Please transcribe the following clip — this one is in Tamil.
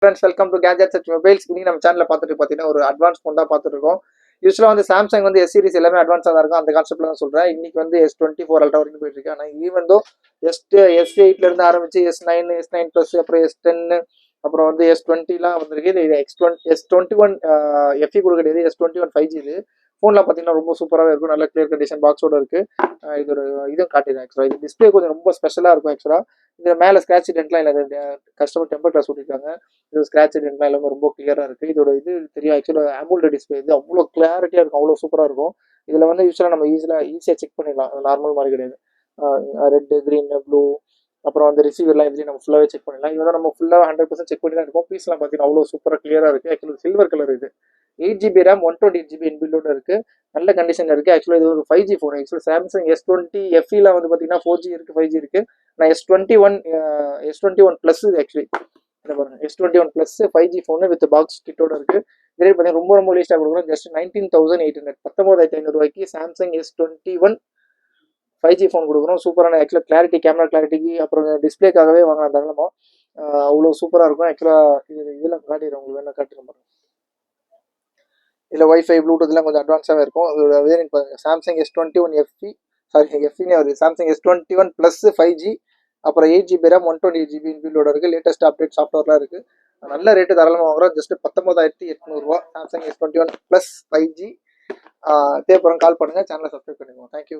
Friends, welcome to gadgets at mobiles. இன்னைக்கு நம்ம சேனலில் பார்த்துட்டு பார்த்தீங்கன்னா ஒரு அட்வான்ஸ் ஃபோன் தான் பார்த்துட்டு இருக்கோம். யூஸ்வலாக வந்து சாம்சங் வந்து எஸ் சீரிஸ் எல்லாமே அட்வான்ஸாக தான் இருக்கும். அந்த கான்செப்ட்ல தான் சொல்கிறேன். இன்னைக்கு வந்து S24 Ultra வரைக்கும் போயிட்டு இருக்கு. ஆனால் ஈவன் தோ S8 ஆரம்பிச்சு S9 ப்ளஸ், அப்புறம் S10, அப்புறம் வந்து S20லாம் வந்திருக்கு. இது S21 FE கூட கிடையாது, S21 5G. இது ஃபோனில் பார்த்தீங்கன்னா ரொம்ப சூப்பராகவே இருக்கும். நல்ல கிளியர் கண்டிஷன் பாக்ஸோட இருக்கு. இது ஒரு இதுவும் காட்டிடுறேன். ஆக்சுவலாக இது டிஸ்பிளே கொஞ்சம் ரொம்ப ஸ்பெஷலாக இருக்கும். ஆக்சுவலாக இது மேலே ஸ்க்ராட்ச் டென்ட்லாம் இல்லை, கஸ்டமர் டெம்பர் கிளாஸ் சொல்லியிருக்காங்க. இது ஸ்க்ராட்ச் டென்ட்லாம் எல்லாமே ரொம்ப கிளியராக இருக்குது. இதோட இது தெரியும், ஆக்சுவலாக AMOLED டிஸ்பிளே. இது அவ்வளோ கிளாரிட்டியாக இருக்கும், அவ்வளோ சூப்பராக இருக்கும். இதில் வந்து யூஸ்வலாக நம்ம ஈஸியாக செக் பண்ணிடலாம், நார்மல் மாதிரி கிடையாது. ரெட்டு, க்ரீன், ப்ளூ, அப்புறம் வந்து ரிசீவர்லாம் இதுலேயும் நம்ம ஃபுல்லாகவே செக் பண்ணிடலாம். இதோட நம்ம ஃபுல்லாக 100% செக் பண்ணி தான் இருக்கும். பீஸ்லாம் பார்த்தீங்கன்னா அவ்வளோ சூப்பராக கிளியராக இருக்குது. ஆக்சுவலாக சில்வர் கலர். இது 8GB RAM, 128GB இன்பில்டோட இருக்குது. நல்ல கண்டிஷனில் இருக்குது. ஆக்சுவலாக இது ஒரு 5G ஃபோன். ஆக்சுவலாக சாம்சங் S20 FEல வந்து பார்த்தீங்கன்னா 4G இருக்குது, 5G இருக்குது. நான் S21 ப்ளஸ் இது ஆக்சுவலி இதை பாருங்க, S21 plus 5G phone with box கிட்டோட இருக்குது. இதே பார்த்தீங்கன்னா ரொம்ப ரொம்ப லீஸ்ட்டாக கொடுக்குறோம். Just 19,800, 19,500 Samsung S21 5G phone கொடுக்குறோம். சூப்பரான ஆக்சுவலாக கிளாரிட்டி, கேமரா கிளாரிட்டிக்கு, அப்புறம் டிஸ்பிளேக்காகவே வாங்கலாம் தாராளமாக. அவ்வளோ சூப்பராக இருக்கும். ஆக்சுவலாக இதெல்லாம் காட்டிடுறோம், உங்களுக்கு வேணால் காட்டுறேன் பாருங்க. இதில் வைஃபை, ப்ளூடூத்லாம் கொஞ்சம் அட்வான்ஸாகவே இருக்கும். இதோட வேரியன்ட் பாருங்க, சாம்சங் S21 FE, எஃப்இனே வருது. சாம்சங் S21 ப்ளஸ் 5G, அப்புறம் 8GB RAM, 128GB இன்பில்டோட இருக்குது. லேட்டஸ்ட் அப்டேட் சாஃப்ட்வேர்லாம் இருக்குது. நல்ல ரேட்டு தாராளமாக வாங்குறோம். Just 19,800 Samsung S21 plus 5G. தேவைப்படும் கால் பண்ணுங்கள், சேனலை சப்ஸ்கிரைப் பண்ணிக்கோங்க. தேங்க்யூ.